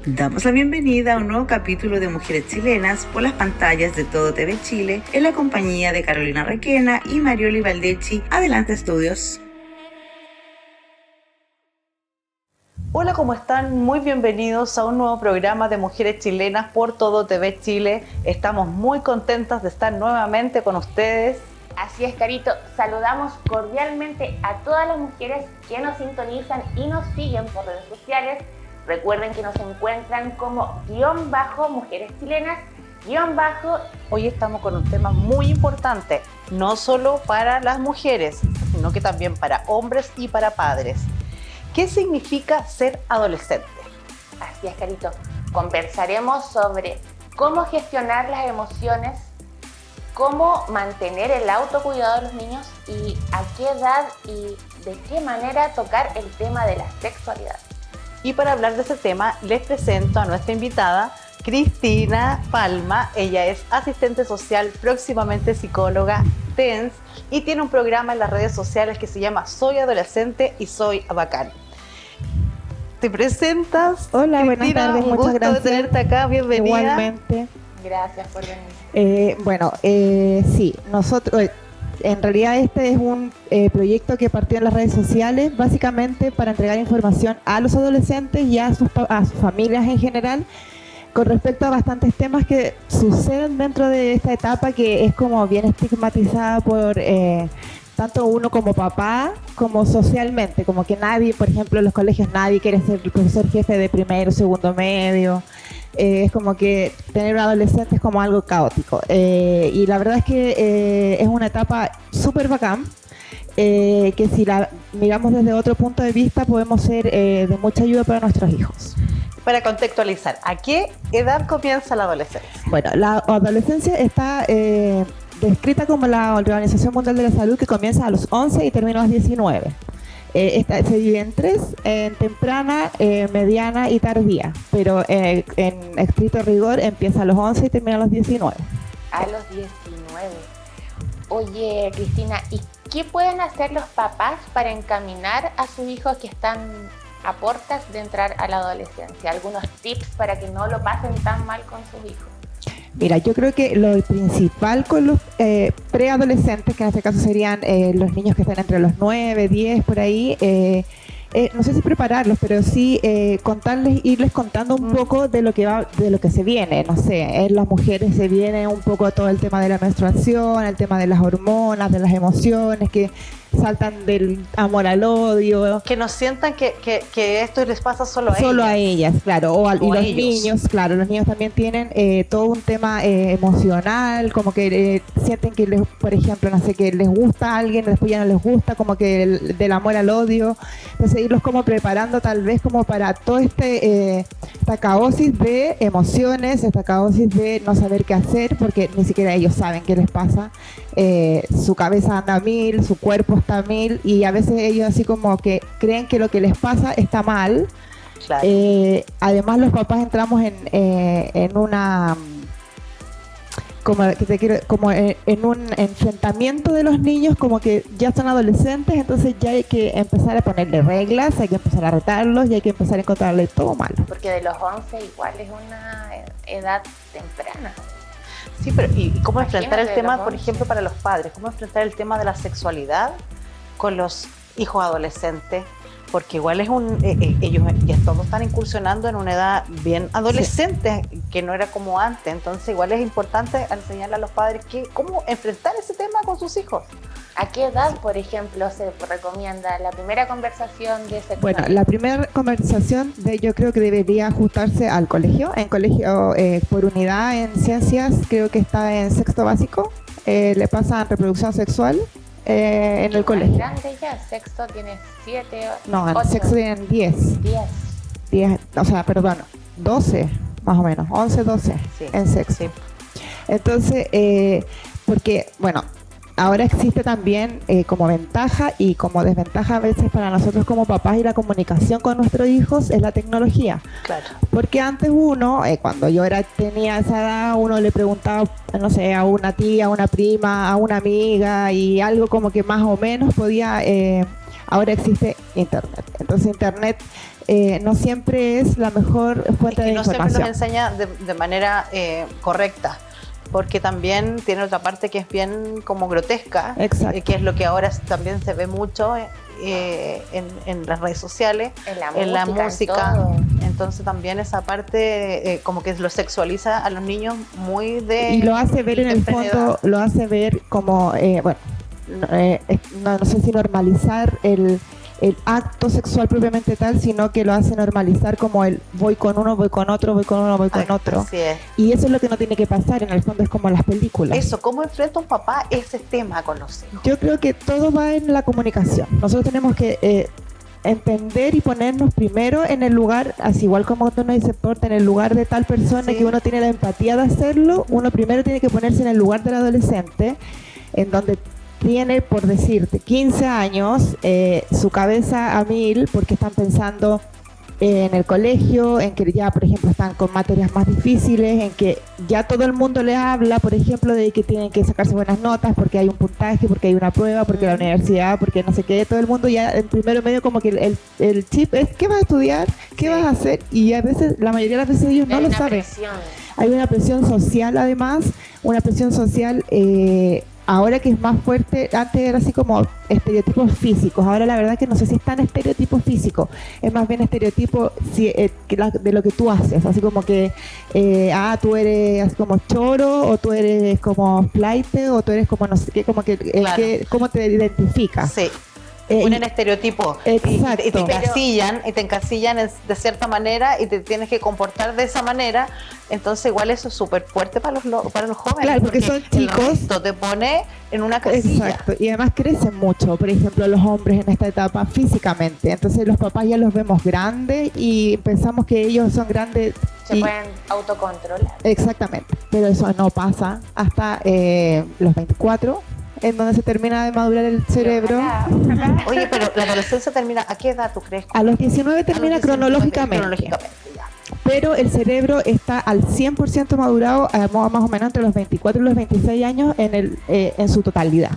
Damos la bienvenida a un nuevo capítulo de Mujeres Chilenas por las pantallas de Todo TV Chile en la compañía de Carolina Requena y Marioli Baldecchi. Adelante, estudios. Hola, ¿cómo están? Muy bienvenidos a un nuevo programa de Mujeres Chilenas por Todo TV Chile. Estamos muy contentas de estar nuevamente con ustedes. Así es, Carito. Saludamos cordialmente a todas las mujeres que nos sintonizan y nos siguen por redes sociales. Recuerden que nos encuentran como _Mujeres Chilenas _ Hoy estamos con un tema muy importante, no solo para las mujeres, sino que también para hombres y para padres. ¿Qué significa ser adolescente? Así es, Carito. Conversaremos sobre cómo gestionar las emociones, cómo mantener el autocuidado de los niños y a qué edad y de qué manera tocar el tema de la sexualidad. Y para hablar de ese tema, les presento a nuestra invitada, Cristina Palma. Ella es asistente social, próximamente psicóloga, TENS, y tiene un programa en las redes sociales que se llama Soy Adolescente y Soy Bacán. ¿Te presentas? Hola, Cristina, buenas tardes, un muchas gusto gracias. de tenerte acá, bienvenida. Igualmente. Gracias por venir. Sí, nosotros, en realidad este es un proyecto que partió en las redes sociales, básicamente para entregar información a los adolescentes y a sus familias en general, con respecto a bastantes temas que suceden dentro de esta etapa que es como bien estigmatizada por tanto uno como papá, como socialmente, como que nadie, por ejemplo, en los colegios nadie quiere ser el profesor jefe de primero, segundo medio. Es como que tener un adolescente es como algo caótico. Y la verdad es que es una etapa súper bacán, que si la miramos desde otro punto de vista podemos ser de mucha ayuda para nuestros hijos. Para contextualizar, ¿a qué edad comienza la adolescencia? Bueno, la adolescencia está descrita como la Organización Mundial de la Salud, que comienza a los 11 y termina a los 19. Se divide en tres, en temprana, mediana y tardía, pero en estricto rigor empieza a los 11 y termina a los 19. A los 19. Oye, Cristina, ¿y qué pueden hacer los papás para encaminar a sus hijos que están a puertas de entrar a la adolescencia? ¿Algunos tips para que no lo pasen tan mal con sus hijos? Mira, yo creo que lo principal con los preadolescentes, que en este caso serían los niños que están entre los 9, 10, por ahí, no sé si prepararlos, pero sí contarles, irles contando un poco de lo que va, de lo que se viene. No sé, en las mujeres se viene un poco todo el tema de la menstruación, el tema de las hormonas, de las emociones que saltan del amor al odio. Que no sientan que esto les pasa solo a ellas. Solo a ellas, claro. Y los ellos. niños, claro, los niños también tienen todo un tema emocional, como que sienten que, por ejemplo, no sé, que les gusta a alguien, después ya no les gusta, como que del amor al odio. Entonces irlos como preparando tal vez como para todo esta caosis de emociones, esta caosis de no saber qué hacer, porque ni siquiera ellos saben qué les pasa. Su cabeza anda a mil, su cuerpo está a mil, y a veces ellos así como que creen que lo que les pasa está mal. Claro. Además los papás entramos en una como en un enfrentamiento de los niños, como que ya son adolescentes, entonces ya hay que empezar a ponerle reglas, hay que empezar a retarlos y hay que empezar a encontrarle todo malo. Porque de los 11 igual es una edad temprana. Sí, pero ¿y cómo Imagínate enfrentar el tema, los por 11. ejemplo, para los padres? ¿Cómo enfrentar el tema de la sexualidad con los hijos adolescentes? Porque igual es ellos ya todos están incursionando en una edad bien adolescente, sí, que no era como antes. Entonces igual es importante enseñarle a los padres cómo enfrentar ese tema con sus hijos. ¿A qué edad, por ejemplo, se recomienda la primera conversación de sexualidad? Bueno, la primera conversación yo creo que debería ajustarse al colegio. En colegio por unidad en ciencias creo que está en sexto básico. Le pasan reproducción sexual en el colegio. Grande ya, sexto tiene 7, No, en 8, sexto tienen 10. 10, o sea, perdón, 12 más o menos, 11, 12 Sí, en sexto. sí. Entonces, porque, bueno, ahora existe también como ventaja y como desventaja a veces para nosotros como papás y la comunicación con nuestros hijos es la tecnología. Claro. Porque antes uno, cuando yo tenía esa edad, uno le preguntaba, no sé, a una tía, a una prima, a una amiga y algo como que más o menos podía... ahora existe Internet. Entonces Internet no siempre es la mejor fuente de no siempre información. nos enseña de manera correcta, porque también tiene otra parte que es bien como grotesca, Exacto. que es lo que ahora también se ve mucho en las redes sociales, en la música. música. En todo. Entonces también esa parte como que lo sexualiza a los niños muy de... Y lo hace ver en el temprana fondo, edad. lo hace ver como, no sé si normalizar el acto sexual propiamente tal, sino que lo hace normalizar como el voy con uno, voy con otro, voy con uno, voy con otro. Así es. Y eso es lo que no tiene que pasar, en el fondo es como las películas. Eso, ¿cómo enfrenta un papá ese tema con los hijos? Yo creo que todo va en la comunicación. Nosotros tenemos que entender y ponernos primero en el lugar, así igual como cuando uno dice porta, en el lugar de tal persona, Sí. que uno tiene la empatía de hacerlo, uno primero tiene que ponerse en el lugar del adolescente, en donde tiene, por decirte, 15 años, su cabeza a mil, porque están pensando en el colegio, en que ya, por ejemplo, están con materias más difíciles, en que ya todo el mundo les habla, por ejemplo, de que tienen que sacarse buenas notas, porque hay un puntaje, porque hay una prueba, porque la universidad, porque no sé qué, todo el mundo ya en primero medio como que el chip es ¿qué vas a estudiar? ¿Qué vas a hacer? Y a veces, la mayoría de las veces ellos no Hay lo una saben. presión. Hay una presión social además, una presión social ahora que es más fuerte. Antes era así como estereotipos físicos, ahora la verdad que no sé si es tan estereotipo físico, es más bien estereotipo de lo que tú haces, así como que tú eres así como choro, o tú eres como flaite, o tú eres como no sé qué, como que, Claro. cómo te identificas. Sí. Y- Ponen estereotipos y Exacto. te encasillan de cierta manera y te tienes que comportar de esa manera. Entonces igual eso es súper fuerte para los jóvenes. Claro, porque son chicos. El resto te pone en una casilla. Exacto, y además crecen mucho, por ejemplo, los hombres en esta etapa físicamente. Entonces los papás ya los vemos grandes y pensamos que ellos son grandes. Se y- pueden autocontrolar. Exactamente, pero eso no pasa hasta los 24, en donde se termina de madurar el cerebro. Ojalá. Oye, pero la adolescencia termina, ¿a qué edad tú crees? A los 19 termina A los 19, cronológicamente, cronológicamente, ya. pero el cerebro está al 100% madurado más o menos entre los 24 y los 26 años en su totalidad.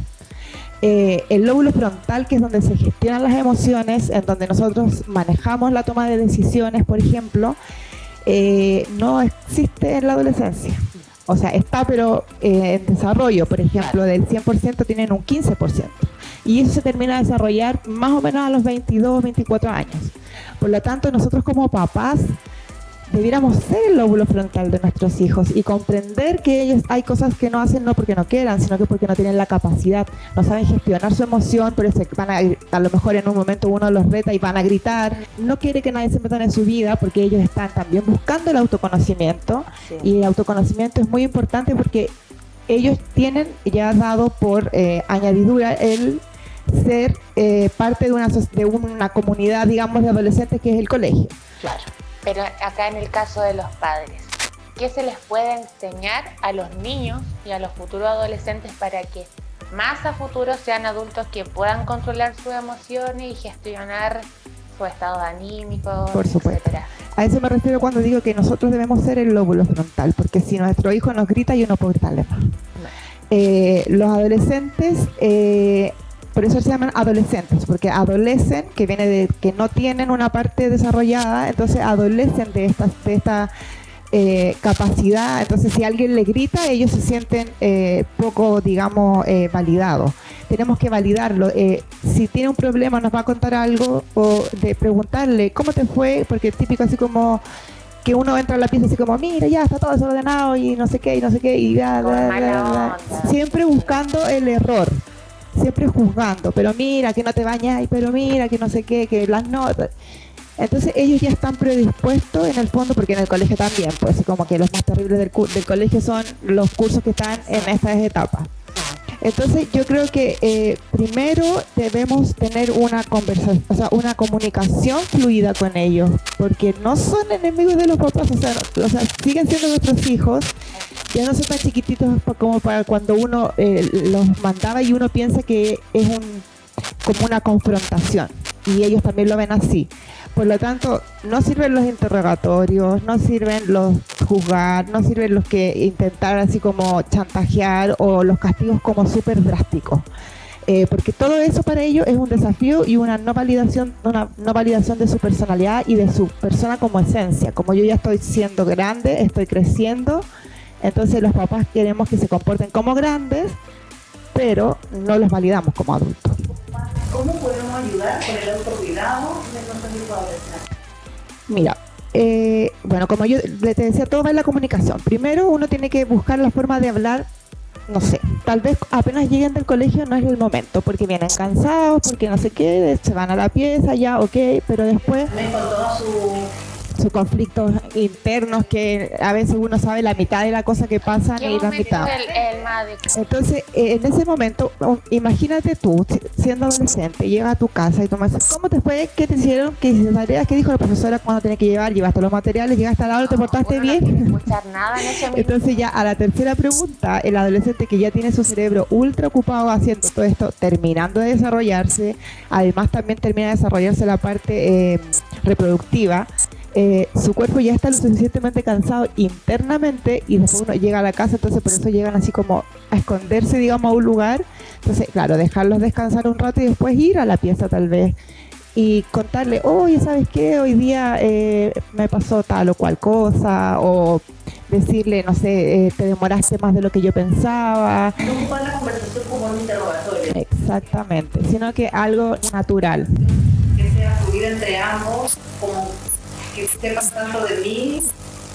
El lóbulo frontal, que es donde se gestionan las emociones, en donde nosotros manejamos la toma de decisiones, por ejemplo, no existe en la adolescencia. O sea, está pero en desarrollo, por ejemplo, del 100% tienen un 15%. Y eso se termina de desarrollar más o menos a los 22, 24 años. Por lo tanto, nosotros como papás debiéramos ser el lóbulo frontal de nuestros hijos y comprender que ellos hay cosas que no hacen no porque no quieran, sino que porque no tienen la capacidad, no saben gestionar su emoción, pero a lo mejor en un momento uno los reta y van a gritar, no quiere que nadie se meta en su vida porque ellos están también buscando el autoconocimiento. Sí. Y el autoconocimiento es muy importante porque ellos tienen ya dado por añadidura el ser parte de una comunidad, digamos, de adolescentes, que es el colegio. Claro. Pero acá en el caso de los padres, ¿qué se les puede enseñar a los niños y a los futuros adolescentes para que más a futuro sean adultos que puedan controlar sus emociones y gestionar su estado anímico, Por supuesto. etcétera? A eso me refiero cuando digo que nosotros debemos ser el lóbulo frontal, porque si nuestro hijo nos grita, yo no puedo gritarle más. Los adolescentes, por eso se llaman adolescentes, porque adolecen, que viene de que no tienen una parte desarrollada, entonces adolecen de esta capacidad. Entonces, si alguien le grita, ellos se sienten poco, digamos, validados. Tenemos que validarlo. Si tiene un problema, nos va a contar algo, o de preguntarle cómo te fue, porque es típico así como que uno entra a la pieza así como, mira, ya está todo desordenado y no sé qué, y bla, Con bla, mala bla, bla. onda. Siempre buscando el error, siempre juzgando, pero mira que no te bañas, pero mira que no sé qué, que las notas. Entonces ellos ya están predispuestos en el fondo, porque en el colegio también, pues como que los más terribles del colegio son los cursos que están en estas etapas. Entonces yo creo que primero debemos tener una conversación, o sea, una comunicación fluida con ellos, porque no son enemigos de los papás, o sea, siguen siendo nuestros hijos. Ya no son tan chiquititos como para cuando uno los mandaba y uno piensa que es como una confrontación, y ellos también lo ven así. Por lo tanto, no sirven los interrogatorios, no sirven los juzgar, no sirven los que intentar así como chantajear, o los castigos como súper drásticos. porque todo eso para ellos es un desafío y una no validación de su personalidad y de su persona como esencia. Como yo ya estoy siendo grande, estoy creciendo, entonces los papás queremos que se comporten como grandes, pero no los validamos como adultos. ¿Cómo podemos ayudar con el autocuidado de nuestros hijos adolescentes? Mira, bueno, como yo te decía, todo va en la comunicación. Primero uno tiene que buscar la forma de hablar, no sé, tal vez apenas lleguen del colegio no es el momento, porque vienen cansados, porque no sé qué, se van a la pieza, ya, ok, pero después Con todos sus conflictos internos, que a veces uno sabe la mitad de la cosa que pasan ¿Qué y la momento mitad. el más adecuado? Entonces, en ese momento, imagínate tú, siendo adolescente, llegas a tu casa y tú me dices, ¿cómo te fue? ¿Qué te hicieron? ¿Qué tareas? ¿Qué dijo la profesora cuando tenés que llevar? ¿Llevaste los materiales? ¿Llegaste a la hora? ¿Te portaste Uno no quiere bien? escuchar nada en ese momento. Entonces ya a la tercera pregunta, el adolescente que ya tiene su cerebro ultra ocupado haciendo todo esto, terminando de desarrollarse, además también termina de desarrollarse la parte reproductiva, su cuerpo ya está lo suficientemente cansado internamente y después uno llega a la casa, entonces por eso llegan así como a esconderse, digamos, a un lugar. Entonces, claro, dejarlos descansar un rato y después ir a la pieza tal vez y contarle, oye, ¿sabes qué? Hoy día me pasó tal o cual cosa, o decirle, no sé, te demoraste más de lo que yo pensaba. No ocupar la conversación como un interrogatorio, Exactamente, sino que algo natural. que sea fluida entre ambos, como que sepas tanto de mí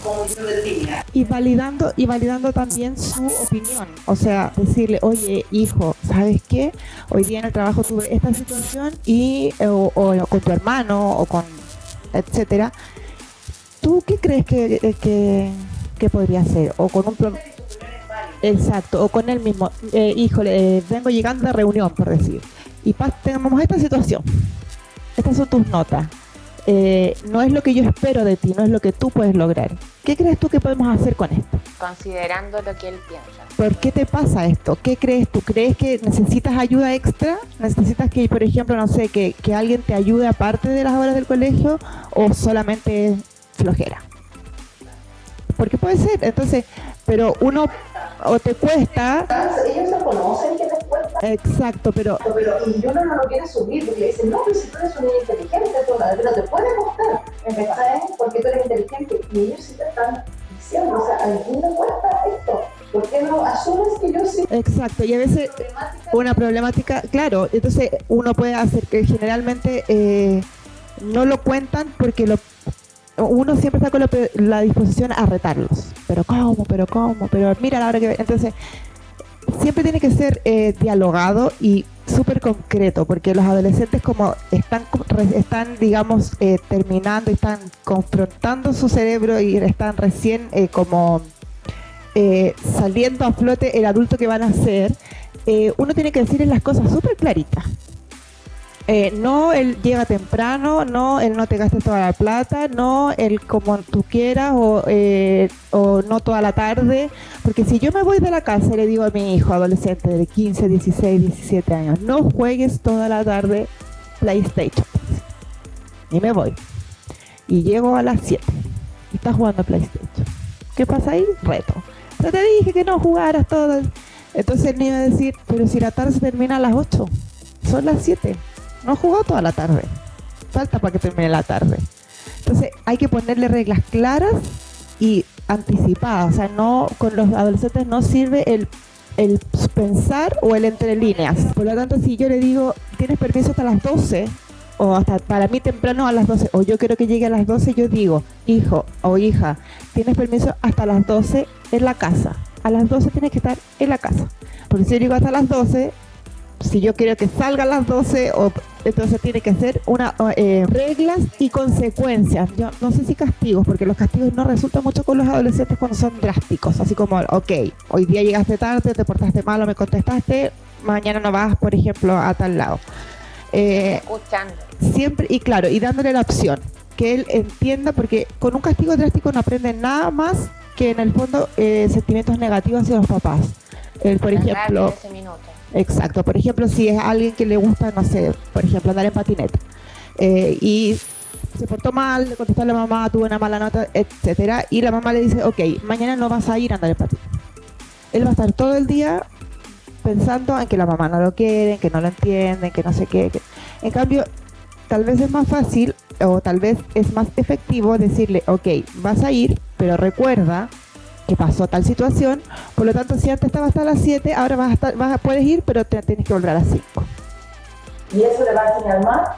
como yo de ti. Y validando también su opinión. O sea, decirle, oye, hijo, ¿sabes qué? Hoy día en el trabajo tuve esta situación y o con tu hermano o con etcétera. ¿Tú qué crees que podría ser? O con un exacto, o con él mismo. Híjole, vengo llegando de reunión, por decir. Y tenemos esta situación. Estas son tus notas. No es lo que yo espero de ti, no es lo que tú puedes lograr. ¿Qué crees tú que podemos hacer con esto? Considerando lo que él piensa. ¿Por qué te pasa esto? ¿Qué crees tú? ¿Crees que necesitas ayuda extra? ¿Necesitas que, por ejemplo, no sé, que alguien te ayude aparte de las horas del colegio o solamente flojera? Porque puede ser, entonces, pero uno o te cuesta. Ellos se conocen que les cuesta. Exacto, pero Y uno no lo quiere subir porque le dicen, no, pero si tú eres un niño inteligente, pero te puede costar, ¿sabes? Porque tú eres inteligente y ellos sí te están diciendo, o sea, a mí me cuesta esto, ¿por qué no asumes que yo sí? exacto, y a veces una problemática, claro, entonces uno puede hacer que generalmente no lo cuentan porque uno siempre está con la disposición a retarlos. Pero ¿cómo? Pero mira la hora que... Entonces, siempre tiene que ser dialogado y súper concreto, porque los adolescentes como están digamos, terminando, están confrontando su cerebro y están recién como saliendo a flote el adulto que van a ser, uno tiene que decirles las cosas súper claritas. No él llega temprano, no él no te gastes toda la plata, no él como tú quieras o no toda la tarde, porque si yo me voy de la casa y le digo a mi hijo adolescente de 15, 16, 17 años, no juegues toda la tarde PlayStation, y me voy y llego a las 7 y estás jugando PlayStation, ¿qué pasa ahí? Reto, pero te dije que no jugaras todo. Entonces el niño va a decir, pero si la tarde se termina a las 8, son las 7, no jugó toda la tarde, falta para que termine la tarde. Entonces hay que ponerle reglas claras y anticipadas, o sea, no, con los adolescentes no sirve el pensar o el entre líneas. Por lo tanto, si yo le digo, tienes permiso hasta las 12, o hasta para mí temprano a las 12, o yo quiero que llegue a las 12, yo digo, hijo o hija, tienes permiso hasta las 12 en la casa. A las 12 tienes que estar en la casa. Porque si yo digo hasta las 12, si yo quiero que salga a las 12, entonces tiene que ser reglas y consecuencias. Yo no sé si castigos, porque los castigos no resultan mucho con los adolescentes cuando son drásticos. Así como, ok, hoy día llegaste tarde, te portaste mal o me contestaste, mañana no vas, por ejemplo, a tal lado. Escuchando. Siempre, y claro, y dándole la opción, que él entienda, porque con un castigo drástico no aprende nada más que en el fondo sentimientos negativos hacia los papás. Por ejemplo, Ese minuto. exacto, por ejemplo, si es alguien que le gusta, no sé, por ejemplo, andar en patineta y se portó mal, le contestó a la mamá, tuvo una mala nota, etcétera, y la mamá le dice, ok, mañana no vas a ir a andar en patineta. Él va a estar todo el día pensando en que la mamá no lo quiere, que no lo entienden, que no sé qué. En cambio, tal vez es más fácil o tal vez es más efectivo decirle, ok, vas a ir, pero recuerda que pasó tal situación, por lo tanto, si antes estabas hasta las 7, ahora puedes ir, pero tienes que volver a las 5. Y eso le va a enseñar más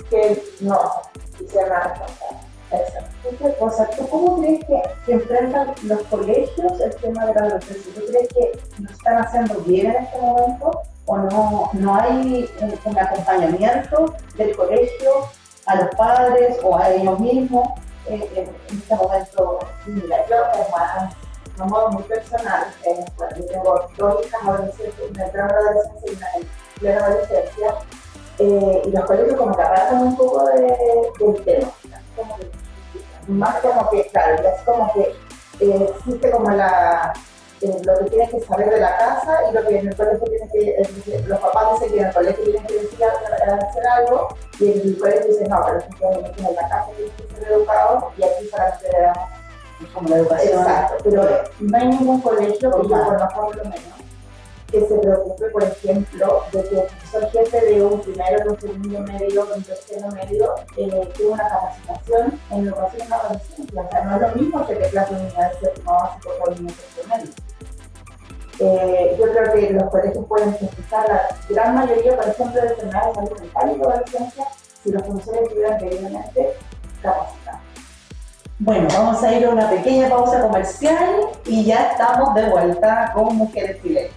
que no y se van a responsable. Otra cosa, ¿tú cómo crees que enfrentan los colegios el tema de la adolescencia? ¿Tú crees que lo están haciendo bien en este momento o no hay un acompañamiento del colegio a los padres o a ellos mismos en este momento? Mira, yo de modo muy personal, bueno, yo tengo 2 hijas adolescentes, una en plena adolescencia y una en plena adolescencia, y los colegios como que apartan un poco del tema, como que, más como que, claro, es como que existe como lo que tienes que saber de la casa y lo que en el colegio tienes que, los papás dicen que en el colegio tienen que decir hacer algo y el colegio dice no, pero es que en la casa tienes que ser educado y aquí solamente le damos como la educación. Exacto, pero no hay ningún colegio que yo conozco por lo menos que se preocupe, por ejemplo, de que el profesor jefe de un primero, de un segundo medio, de un tercero medio, tiene una capacitación en educación en la adolescencia. O sea, no es lo mismo que te clase de unidad de séptimo básico o de un tercero medio. Yo creo que los colegios pueden gestionar la gran mayoría, por ejemplo, de enfermedades de salud mental y de adolescencia si los profesores estuvieran debidamente capacitados. Bueno, vamos a ir a una pequeña pausa comercial y ya estamos de vuelta con Mujeres Chilenas.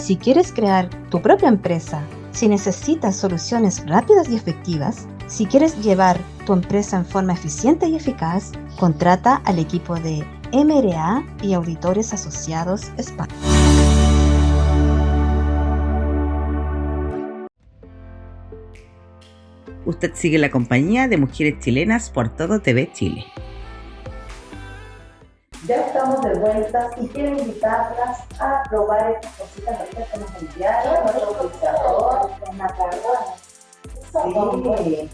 Si quieres crear tu propia empresa, si necesitas soluciones rápidas y efectivas, si quieres llevar tu empresa en forma eficiente y eficaz, contrata al equipo de MRA y Auditores Asociados España. Usted sigue la compañía de Mujeres Chilenas por Todo TV Chile. Ya estamos de vuelta y quiero invitarlas a probar estas cositas que nos enviaron, nuestro pulsador, una cargona. Sí,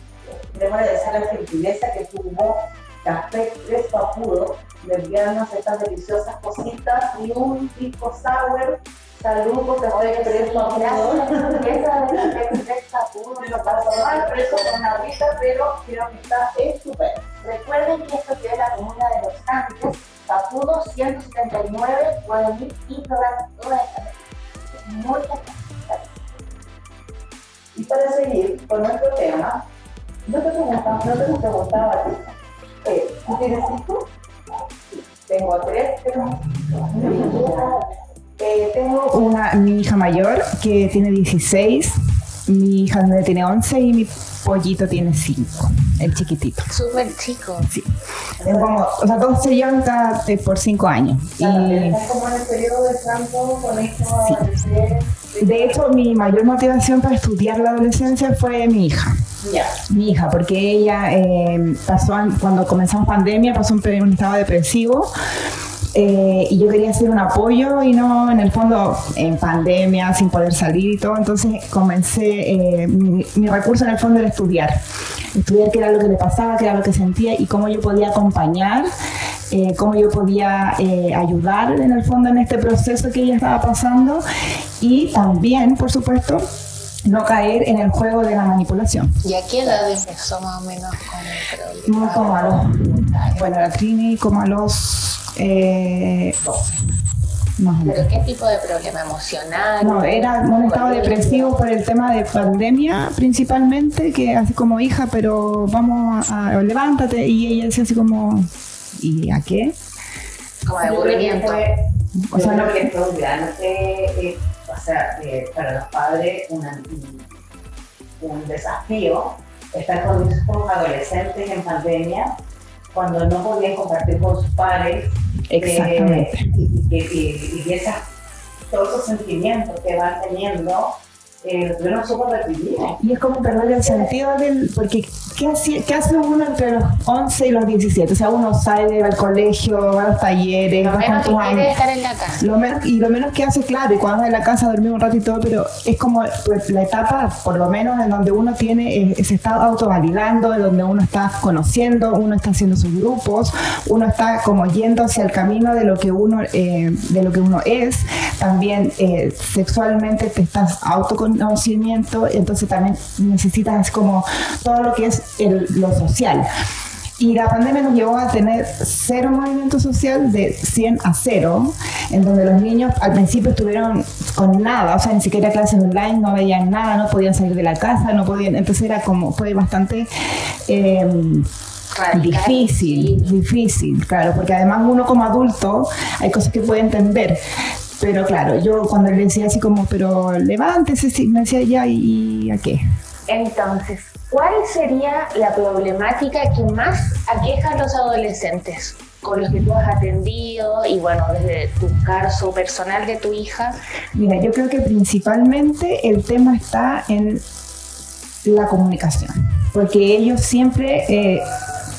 queremos agradecer la gentileza que tuvo Café Tres Papudo de enviarnos estas deliciosas cositas y un pisco sour. Salud por Café Tres Papudo. Esa de Café Tres Papudo no pasa mal, pero eso con una agüita, pero creo que está estupendo. Recuerden que esto queda en la comuna de Los Andes, Papudo 179, pueden ir y probar toda esta película. Muchas gracias. Y para seguir con nuestro tema, no te preguntaba a ti, ¿tú tienes hijos? Sí, tengo 3, pero tengo mi hija mayor que tiene 16, mi hija menor tiene 11 y mi pollito tiene 5, el chiquitito. Súper chico. Sí. Todos se llevan por 5 años. ¿Estás como en el periodo de campo con esto? Sí. De hecho, mi mayor motivación para estudiar la adolescencia fue mi hija. Mi hija, porque ella cuando comenzamos pandemia, pasó un estado depresivo. Y yo quería hacer un apoyo y no, en el fondo, en pandemia, sin poder salir y todo, entonces comencé, mi recurso en el fondo era estudiar qué era lo que le pasaba, qué era lo que sentía y cómo yo podía acompañar, cómo yo podía ayudar en el fondo en este proceso que ella estaba pasando y también, por supuesto, no caer en el juego de la manipulación. ¿Y a qué edad empezó más o menos con el problema? Como a los, la Trini como a los 12. ¿Pero qué tipo de problema emocional? No, era un estado depresivo por el tema de pandemia principalmente, que así como hija, pero vamos levántate, y ella decía así como, ¿y a qué? Como de aburrimiento. O sea, no que fue un gran, para los padres un desafío estar con hijos adolescentes en pandemia cuando no podían compartir con sus pares. Exactamente. Y todos esos sentimientos que van teniendo lo tuvieron súper reprimido. Y es como perder el sentido del... Porque ¿qué hace uno entre los 11 y los 17? O sea, uno sale, va al colegio, va a los talleres, Lo va con menos que tus quiere amigos. es estar en la casa. Lo menos que hace, claro, y cuando anda en la casa dormir un rato y todo, pero es como pues, la etapa, por lo menos, en donde uno tiene, se está autovalidando, en donde uno está conociendo, uno está haciendo sus grupos, uno está como yendo hacia el camino de lo que uno es. También sexualmente te estás autoconocimiento, entonces también necesitas como todo lo que es lo social. Y la pandemia nos llevó a tener cero movimiento social, de 100 a 0, en donde los niños al principio estuvieron con nada, o sea, ni siquiera clases online, no veían nada, no podían salir de la casa, no podían, entonces era como, fue bastante difícil, claro, porque además uno como adulto hay cosas que puede entender. Pero claro, yo cuando le decía así como, pero levántese, me decía ya, ¿y a qué? Entonces, ¿cuál sería la problemática que más aqueja a los adolescentes con los que tú has atendido y bueno, desde tu caso personal de tu hija? Mira, yo creo que principalmente el tema está en la comunicación, porque ellos siempre,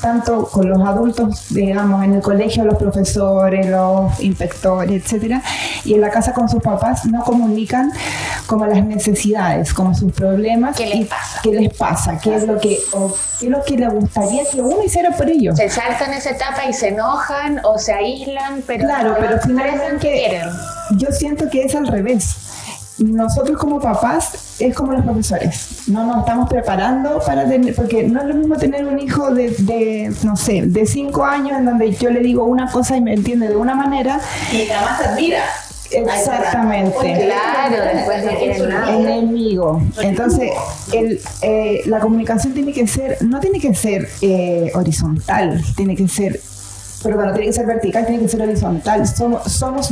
tanto con los adultos, digamos, en el colegio, los profesores, los inspectores, etcétera, y en la casa con sus papás, no comunican como las necesidades, como sus problemas. ¿Qué les pasa? ¿Qué les pasa? ¿Qué es lo que les gustaría que uno hiciera por ellos? Se saltan esa etapa y se enojan o se aíslan, pero Claro, pero expresan finalmente que quieren. yo siento que es al revés. Nosotros como papás es como los profesores, no nos estamos preparando para tener, porque no es lo mismo tener un hijo no sé, de 5 años en donde yo le digo una cosa y me entiende de una manera. Y nada más te admira. Exactamente. Claro, después no quieren nada. Enemigo. Entonces, la comunicación no tiene que ser horizontal, tiene que ser vertical, tiene que ser horizontal.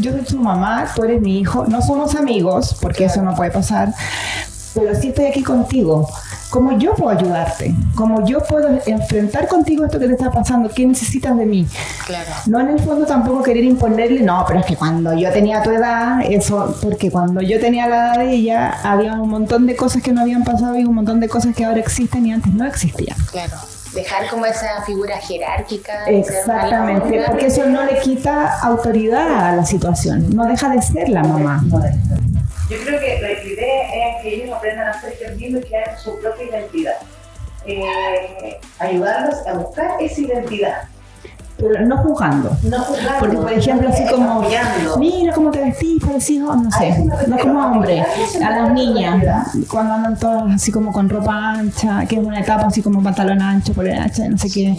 Yo soy tu mamá, tú eres mi hijo, no somos amigos, porque eso no puede pasar, pero sí estoy aquí contigo. ¿Cómo yo puedo ayudarte? ¿Cómo yo puedo enfrentar contigo esto que te está pasando? ¿Qué necesitas de mí? Claro. No en el fondo tampoco querer imponerle, no, pero es que cuando yo tenía tu edad, porque cuando yo tenía la edad de ella, había un montón de cosas que no habían pasado y un montón de cosas que ahora existen y antes no existían. Claro. Dejar como esa figura jerárquica. Exactamente, porque eso no le quita autoridad a la situación, no deja de ser la mamá. Yo creo que la idea es que ellos aprendan a ser entendidos y crear su propia identidad. Ayudarlos a buscar esa identidad. Pero no juzgando. No juzgando. Porque, por ejemplo, así como, apoyando. mira cómo te vestís, parecís, no sé, no como hombre, a las niñas, cuando andan todas así como con ropa ancha, que es una etapa así como pantalón ancho, polera ancha, no sé qué,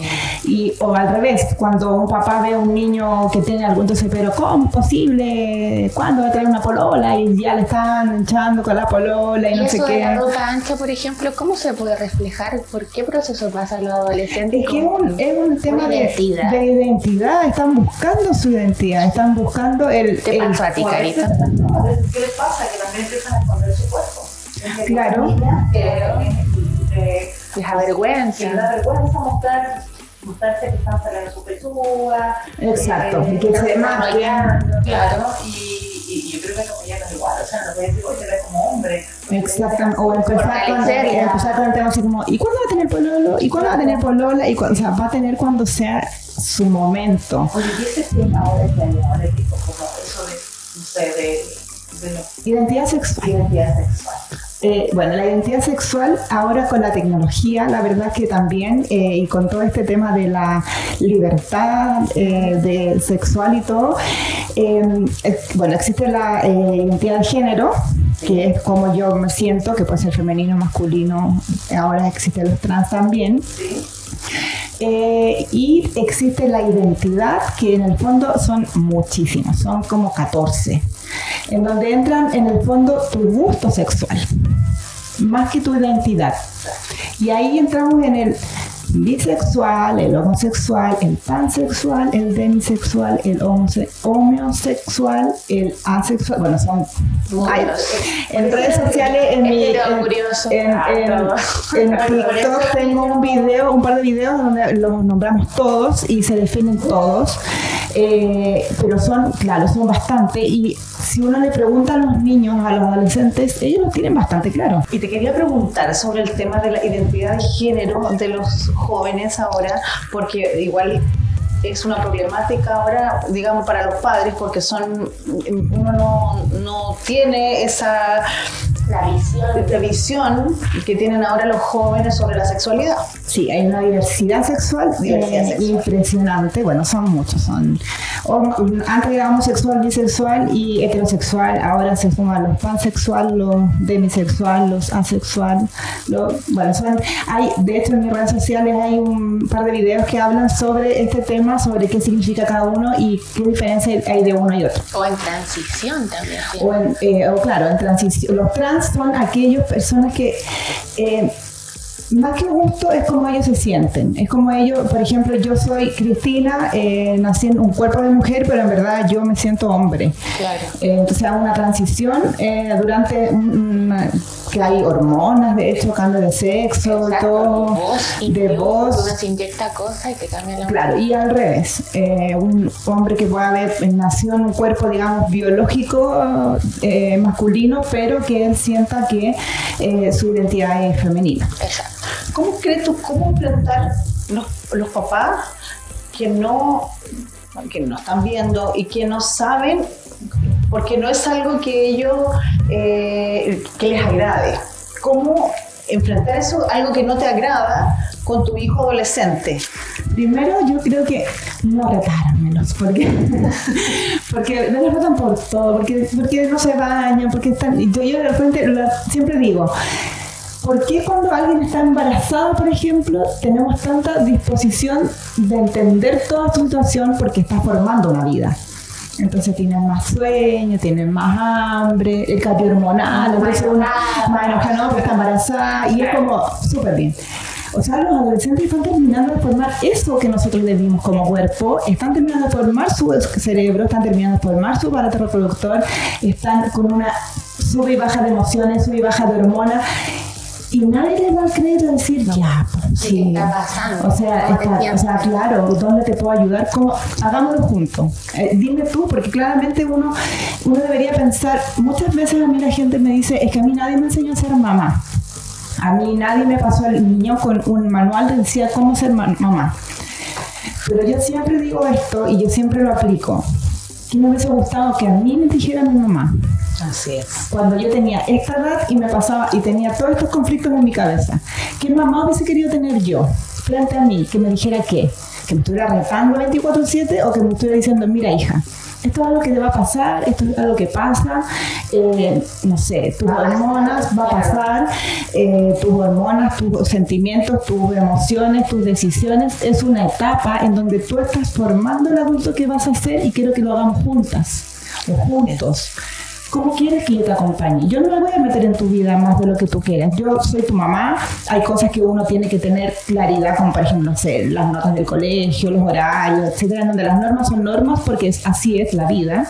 o al revés, cuando un papá ve a un niño que tiene algo, entonces, pero ¿cómo es posible? ¿Cuándo va a traer una polola? Y ya le están hinchando con la polola y no sé eso qué. de la ropa ancha, por ejemplo, ¿cómo se puede reflejar? ¿Por qué proceso pasan los adolescentes? Es que es un tema de identidad, están buscando su identidad, están buscando ¿Qué pasa a ti, Carita? A veces, ¿qué les pasa? Que también empiezan a esconder su cuerpo. Claro. Les avergüenza. Les da vergüenza mostrarse que están sacando su pechuga. Exacto, y que se maquillan. Claro, y yo creo que como ya no es igual, o sea, no puede decir, oye, te ves como hombre. Exactamente, o empezar con el tema así como, ¿y cuándo va a tener pololo? ¿Y cuándo va a tener polola? O sea, va a tener cuando sea su momento. Oye, ¿y ese tema ahora que hay ahora que como eso de, no sé, de Identidad sexual. identidad sexual? Bueno, la identidad sexual ahora con la tecnología, la verdad que también, y con todo este tema de la libertad de sexual y todo, bueno, existe la identidad de género, que es como yo me siento, que puede ser femenino, masculino, ahora existen los trans también. Sí. Y existe la identidad, que en el fondo son muchísimos, son como 14, en donde entran en el fondo tu gusto sexual, más que tu identidad. Y ahí entramos en el bisexual, el homosexual, el pansexual, el demisexual, el homosexual, el asexual. Bueno, son en redes sociales, en TikTok tengo un par de videos donde los nombramos todos y se definen todos. pero son bastante, y si uno le pregunta a los niños, a los adolescentes, ellos lo tienen bastante claro. Y te quería preguntar sobre el tema de la identidad de género de los jóvenes ahora, porque igual es una problemática ahora, digamos, para los padres, porque uno no tiene esa la visión que tienen ahora los jóvenes sobre la sexualidad. Sí, hay una diversidad sexual, impresionante. Bueno, son muchos. Antes era homosexual, bisexual y heterosexual. Ahora se suman los pansexual, los demisexual, los asexual. De hecho, en mis redes sociales hay un par de videos que hablan sobre este tema, sobre qué significa cada uno y qué diferencia hay de uno y otro. O en transición también. ¿Sí? En transición. Los trans son aquellas personas que más que gusto es como ellos se sienten. Es como ellos, por ejemplo, yo soy Cristina, nací en un cuerpo de mujer, pero en verdad yo me siento hombre. Claro. Entonces hago una transición durante que hay hormonas, de hecho, cambio de sexo, exacto, todo, de voz. Uno se inyecta cosas y te cambia la voz. Claro, y al revés, un hombre que puede haber nacido en un cuerpo, digamos, biológico masculino, pero que él sienta que su identidad es femenina. Exacto. ¿Cómo crees tú, cómo enfrentar los papás que no están viendo y que no saben, porque no es algo que ellos que les agrade? ¿Cómo enfrentar eso, algo que no te agrada, con tu hijo adolescente? Primero, yo creo que no retármelos, porque no les votan por todo, porque no se bañan, porque están. Yo de repente siempre digo, ¿por qué cuando alguien está embarazado, por ejemplo, tenemos tanta disposición de entender toda su situación porque está formando una vida? Entonces tienen más sueño, tienen más hambre, el cambio hormonal, entonces una más enojada, pero está embarazada, y es como súper bien. O sea, los adolescentes están terminando de formar eso que nosotros les dimos como cuerpo, están terminando de formar su cerebro, están terminando de formar su aparato reproductor, están con una sube y baja de emociones, sube y baja de hormonas. Y nadie les va a creer de decir, sí, ¿qué está pasando? O sea, claro, ¿dónde te puedo ayudar? ¿Cómo? Hagámoslo juntos. Dime tú, porque claramente uno debería pensar, muchas veces a mí la gente me dice, es que a mí nadie me enseñó a ser mamá. A mí nadie me pasó al niño con un manual que decía cómo ser mamá. Pero yo siempre digo esto y yo siempre lo aplico. ¿Qué me hubiese gustado que a mí me dijera mi mamá? Así es. Cuando yo tenía esta edad y me pasaba y tenía todos estos conflictos en mi cabeza, ¿qué mamá hubiese querido tener yo frente a mí? Que me dijera que me estuviera retando 24/7 o que me estuviera diciendo, mira hija, esto es algo que te va a pasar, esto es algo que pasa, no sé, tus hormonas va a pasar, tus hormonas, tus sentimientos, tus emociones, tus decisiones, es una etapa en donde tú estás formando el adulto que vas a ser y quiero que lo hagamos juntas o juntos. ¿Cómo quieres que yo te acompañe? Yo no me voy a meter en tu vida más de lo que tú quieras. Yo soy tu mamá. Hay cosas que uno tiene que tener claridad, como por ejemplo, no sé, las notas del colegio, los horarios, etcétera, donde las normas son normas porque así es la vida.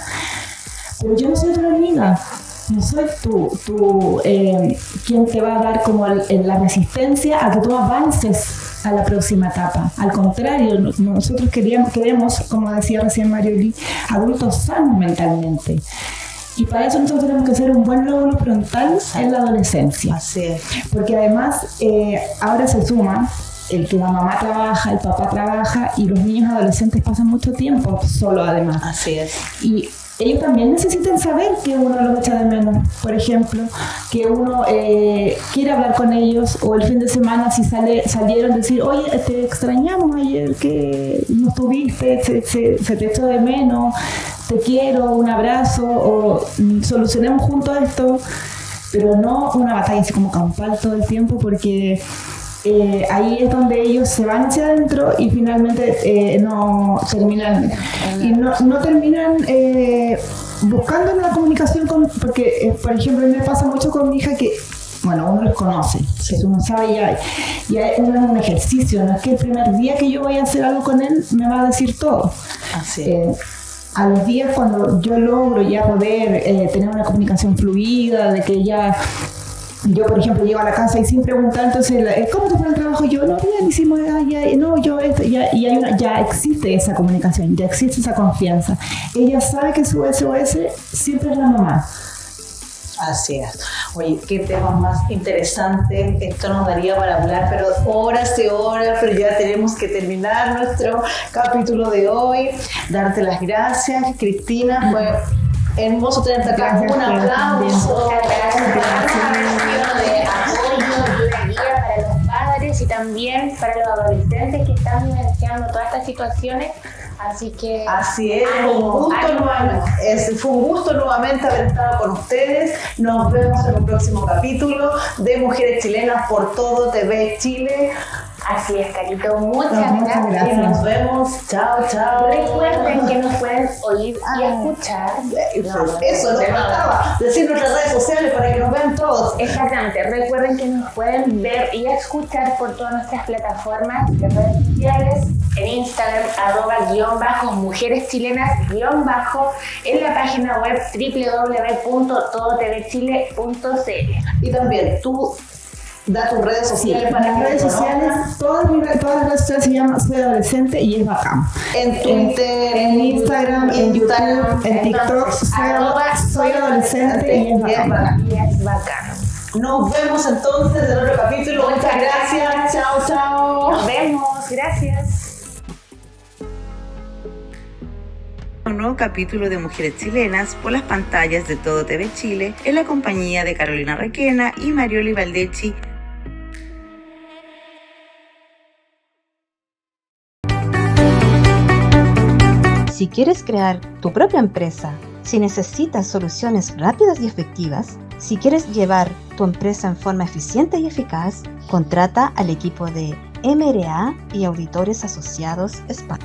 Pero yo no soy tu amiga. No soy quien te va a dar como la resistencia a que tú avances a la próxima etapa. Al contrario, nosotros queremos, como decía recién Marioli, adultos sanos mentalmente. Y para eso nosotros tenemos que hacer un buen lóbulo frontal en la adolescencia. Así es. Porque además ahora se suma el que la mamá trabaja, el papá trabaja y los niños adolescentes pasan mucho tiempo solo además. Así es. Y ellos también necesitan saber que uno los echa de menos. Por ejemplo, que uno quiere hablar con ellos o el fin de semana si salieron decir, oye, te extrañamos ayer que no estuviste, se te echó de menos, te quiero, un abrazo o solucionemos juntos esto, pero no una batalla así como campal todo el tiempo porque ahí es donde ellos se van hacia adentro y finalmente no terminan buscando la comunicación porque por ejemplo a mí me pasa mucho con mi hija que uno los conoce, sí. Uno sabe ya uno es un ejercicio, no es que el primer día que yo voy a hacer algo con él me va a decir todo. Así es. A los días cuando yo logro ya poder tener una comunicación fluida, de que ella yo, por ejemplo, llego a la casa y sin preguntar, entonces, ¿cómo te fue el trabajo? Yo, no, bien, hicimos, ya existe esa comunicación, ya existe esa confianza. Ella sabe que su SOS siempre es la mamá. Así es. Oye, qué temas más interesantes. Esto nos daría para hablar, pero horas y horas, pero ya tenemos que terminar nuestro capítulo de hoy. Darte las gracias, Cristina. Fue hermoso tenerte acá. Un aplauso. De apoyo y una guía para los padres y también para los adolescentes que están vivenciando todas estas situaciones. Así que así es, fue un gusto nuevamente haber estado con ustedes. Nos vemos en un próximo capítulo de Mujeres Chilenas por Todo TV Chile. Así es, Carito, muchas gracias. Nos vemos, chao, chao. Recuerden que nos pueden oír y escuchar. Eso nos faltaba, decir nuestras redes sociales para que nos vean todos. Exactamente, recuerden que nos pueden ver y escuchar por todas nuestras plataformas de redes sociales, en Instagram, @mujereschilenas_, en la página web www.todotvchile.cl. Y también tú da tus redes sociales para las redes sociales, todas las redes sociales se llaman Soy Adolescente y es bacán. En Twitter, en Instagram, en YouTube, en TikTok, Soy Adolescente y es bacán. Y es bacán. Nos vemos entonces en otro capítulo. Muchas gracias. Chao, chao. Nos vemos. Gracias. Un nuevo capítulo de Mujeres Chilenas por las pantallas de Todo TV Chile en la compañía de Carolina Requena y Marioli Baldecchi. Si quieres crear tu propia empresa, si necesitas soluciones rápidas y efectivas, si quieres llevar tu empresa en forma eficiente y eficaz, contrata al equipo de MRA y Auditores Asociados España.